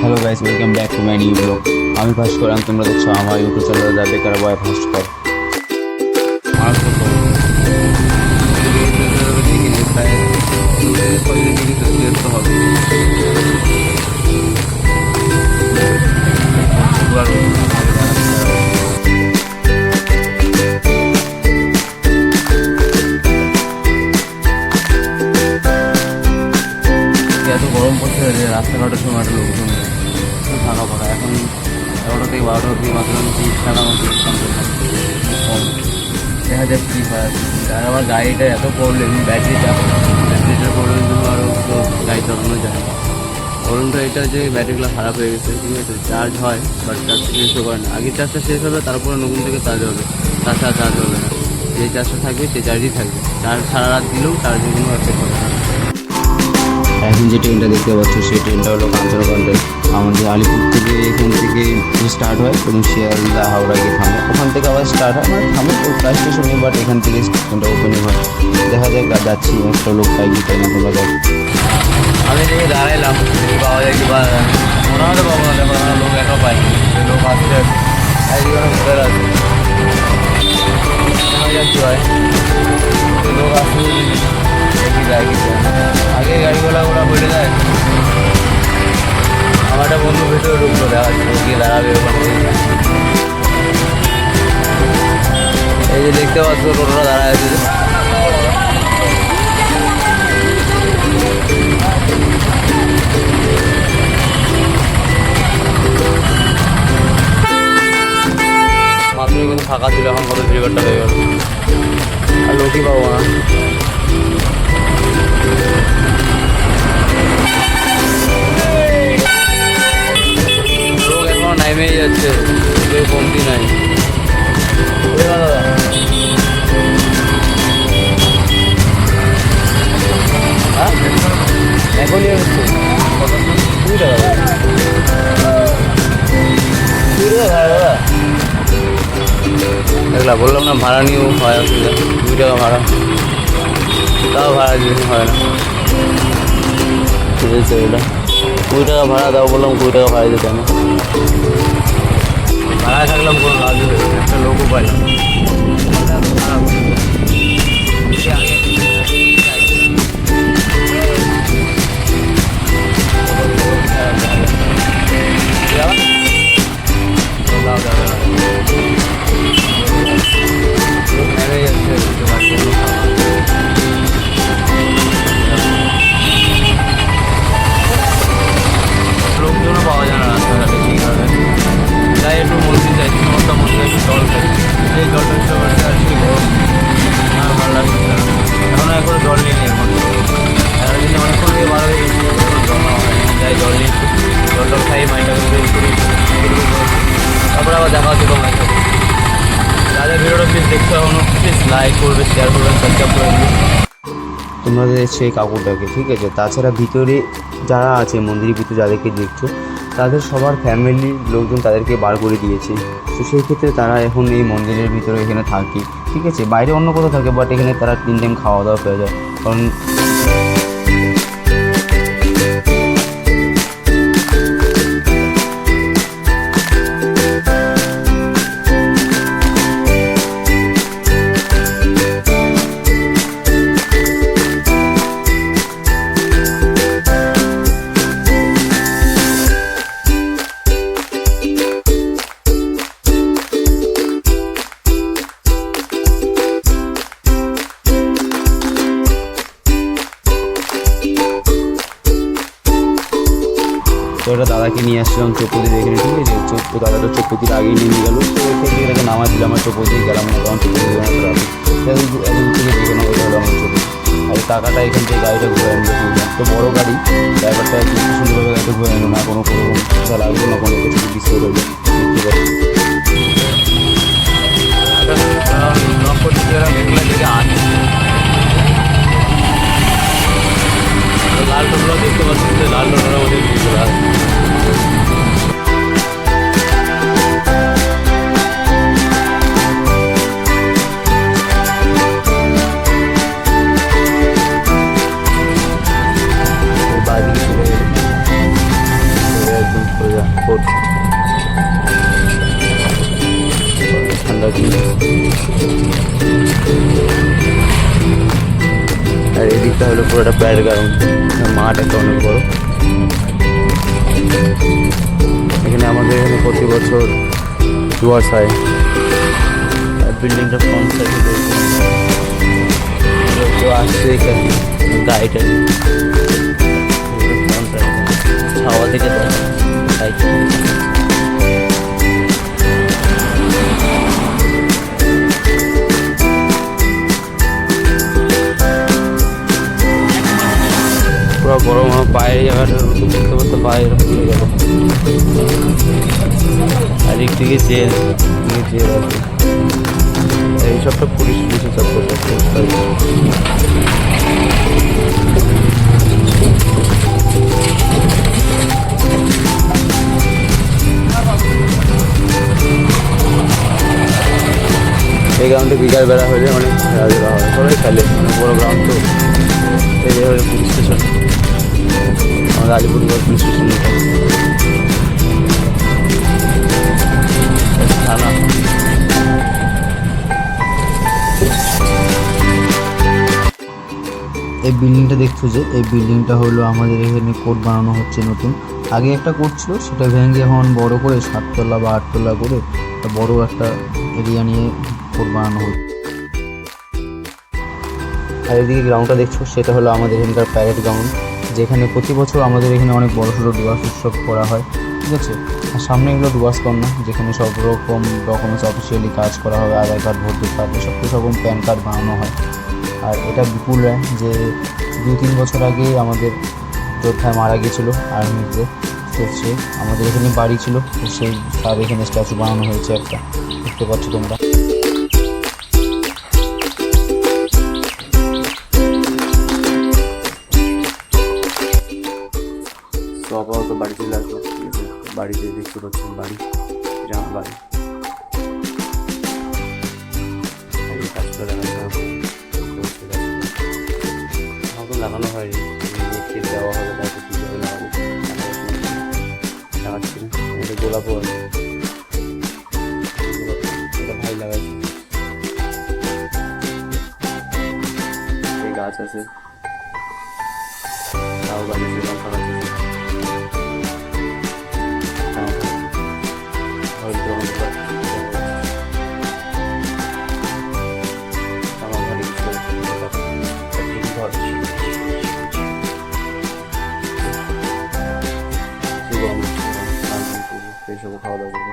Hello guys, welcome back to my new blog. আমি ভাস্কর, আমি তোমরা দেখছো আমার ইউটিউব চ্যানেল দ্য বেকার বয় ভাস্কর। আমার তো এত গরম পড়ছে যে রাস্তাঘাটের সময় একটা লোকজন ফাঁকা ফাঁকা। এখন 11টা থেকে 12টা অব্দি মাত্র 30 টাকা মতো কম। দেখা যাক কী হয়। আর আমার গাড়িটা এত প্রবলেম, ব্যাটারিটার প্রবলেমের জন্য আরও তো গাড়ি চালানো যায় না। প্রবলেমটা এটা যে ব্যাটারিগুলো খারাপ হয়ে গেছে, ঠিক আছে, চার্জ হয় বাট চার্জ শেষও করে না। আগে চার্জটা শেষ হবে, তারপরে নতুন থেকে চার্জ হবে, তাছাড়া চার্জ হবে না। যে চার্জটা থাকবে সেই চার্জই থাকবে, চার্জ সারা রাত দিলেও চার্জের কোনো এফেক্ট হবে না। এখন যে ট্রেনটা দেখতে পাচ্ছ সেই ট্রেনটা হলো কাঞ্চনকন্ডের। আমাদের আলিপুর থেকে এখান থেকে স্টার্ট হয় এবং শিয়ালদা হাওড়া গিয়ে থামে, ওখান থেকে আবার স্টার্ট হয়, মানে থামে প্রায় স্টেশনে, বাট এখান থেকে ট্রেনটা ওপেনিং হয়। দেখা যাক, যাচ্ছি একটা লোক পাই কি তাই না তোমরা দেখ। আমি দেখে দাঁড়াইলাম, পাওয়া যায় কি মনে হলে পাবো না। দেখো আমরা লোক একা পাই, লোক আসছে একজন ঘুরে আছে, কি হয় লোক আসছে দেখি যায় কি আগে গাড়িগুলা ওরা বেড়ে যায়। আমার একটা বন্ধু ভেতরে ঢুকলো, দেখা যাচ্ছে গিয়ে দাঁড়াবে ওখানে। এই যে দেখতে পাচ্ছ টোটোটা দাঁড়ায় আছে, মাত্রই কিন্তু ফাঁকা ছিল, এখন কত ভিড়টা হয়ে গেল, আর লোকই পাবো না। লোক এখনো নামেই যাচ্ছে, কেউ কমতি নাই। এখনই হচ্ছে 2 টাকা ভাড়া। দেখলা বললাম না, ভাড়া নিয়েও হয় অসুবিধা। 2 টাকা ভাড়া, তাও ভাড়া দিতে হয় না, ঠিক আছে। এটা 2 টাকা ভাড়া দাও বললাম, 2 টাকা ভাড়া দিতে হয় না। ভাড়া থাকলাম কোনো লাভ হবে, একটা লোকও পাইলাম। লোকজনও পাওয়া যায় না রাস্তাঘাটে, ঠিক আছে। তাই একটু মন্দির যাই, সমস্যা মন্দিরে একটু জল খাই, এই জলটা ইচ্ছা করছে আর কি গরম, আর ভালো লাগছে না। এখনও একবার জল নিয়ে নিই, এখন সারাদিনে অনেকক্ষণ থেকে বার হয়ে গেছি, জল নেওয়া হয়। যাই জল নিই, জল টল খাই, মাইন্ডটাকে ফ্রেশ করি, তারপরে আবার দেখা হচ্ছে তোমার সাথে। যাদের ভিডিওটা প্লিজ দেখতে এখনও প্লিজ লাইক করবে, শেয়ার করবেন, সাবস্ক্রাইব করে দেবেন। তোমরা দেখছো এই কাকুটাকে, ঠিক আছে। তাছাড়া ভিতরে যারা আছে মন্দিরের ভিতরে যাদেরকে দেখছো, তাদের সবার ফ্যামিলির লোকজন তাদেরকে বার করে দিয়েছে। তো সেই ক্ষেত্রে তারা এখন এই মন্দিরের ভিতরে এখানে থাকে, ঠিক আছে। বাইরে অন্য কোথাও থাকে, বাট এখানে তারা 3 টাইম খাওয়া দাওয়া পেয়ে যায়, কারণ তো এটা দাদাকে নিয়ে আসছিলাম চৌপতির এখানে, ঠিক আছে। দাদাটা চৌপতির আগেই নেমে গেল, তো এখান থেকে এটাকে নামা দিলাম, আমার চৌপতি গেলাম না, কারণ চৌপতি এদিক থেকে দেখে না, ওইটা হলো আমার চৌপতি। আর টাকাটা এখান থেকে গাড়িটা ঘুরে আনলো, তো বড়ো গাড়ি, ড্রাইভারটা একটু সুন্দরভাবে গাড়িটা ঘুরে আনলো না, কোনো পয়সা লাগলো না, কোনো কিছু ডিসপ্লে হলো, দেখতে পাচ্ছি। লাল টোটো দেখতে পাচ্ছি, লাল টোটোর মধ্যে ফোর ঠান্ডা দিন। আর এদিকটা হলো পুরোটা প্যারেড গ্রাউন্ড, মাঠ একটা অনেক বড়। এখানে আমাদের এখানে প্রতি বছর ডুয়ার্স হয়। আর বিল্ডিংটা ফ্রন্ট সাইডে আসছে এখানে গাড়িটা ফ্রন্ট সাইডে ছাওয়া থেকে দেখা। পুরো বড় আমার পায়ের জায়গাটা বুঝতে পারতে পায়ে খুলে গেল। আর দিক থেকে জেল আছে, এইসবটা পুলিশ সব করতে। এই গ্রাউন্ডে বিকাল বেলা হলে অনেক খেলাধুলা হয়, সবাই খেলে, অনেক বড় গ্রাউন্ড তো। এই হলো পুলিশ স্টেশন, আমাদের আলিপুরদুয়ার পুলিশ স্টেশন থানা। এই বিল্ডিংটা দেখছো যে এই বিল্ডিংটা হলো আমাদের এখানে কোর্ট বানানো হচ্ছে নতুন। আগে একটা কোর্ট ছিল, সেটা ভেঙে এখন বড় করে 7 তলা বা 8 তলা করে বড় একটা এরিয়া নিয়ে কোর্ট বানানো হচ্ছে। আর এদিকে গ্রাউন্ডটা দেখছো সেটা হলো আমাদের এখানকার প্যারেড গ্রাউন্ড, যেখানে প্রতি বছর আমাদের এখানে অনেক বড় সড়ো ডুয়ার্স উৎসব করা হয়, ঠিক আছে। আর সামনে এগুলো ডুয়ার্স কর্নার, যেখানে সব রকম ডকুমেন্টস অফিসিয়ালি কাজ করা হয়, আধার কার্ড, ভোটার কার্ড, এসব কিছু রকম প্যান কার্ড বানানো হয়। আর এটা বিপুল রায়, যে 2-3 বছর আগে আমাদের যোদ্ধায় মারা গিয়েছিল আর্মিতে, তো সে আমাদের এখানে বাড়ি ছিল, তো সেই তার এখানে স্ট্যাচু বানানো হয়েছে একটা, দেখতে পাচ্ছ তোমরা। তো আপাতত বাড়ি চলে আসবো, ঠিক আছে। বাড়িতে দেখতে পাচ্ছেন বাড়ি, এটা আমার বাড়ি। কাজটা লাগানো হয়নি, দেওয়া হবে, তারপর কীভাবে লাগাবো লাগাচ্ছি না। এটা গোলাপও আছে, এটা ভাই লাগাচ্ছি। এই গাছ আছে, তাও গাছ আছে, লঙ্কা গাছ আছে, এইসব খাওয়া দাওয়া করবো।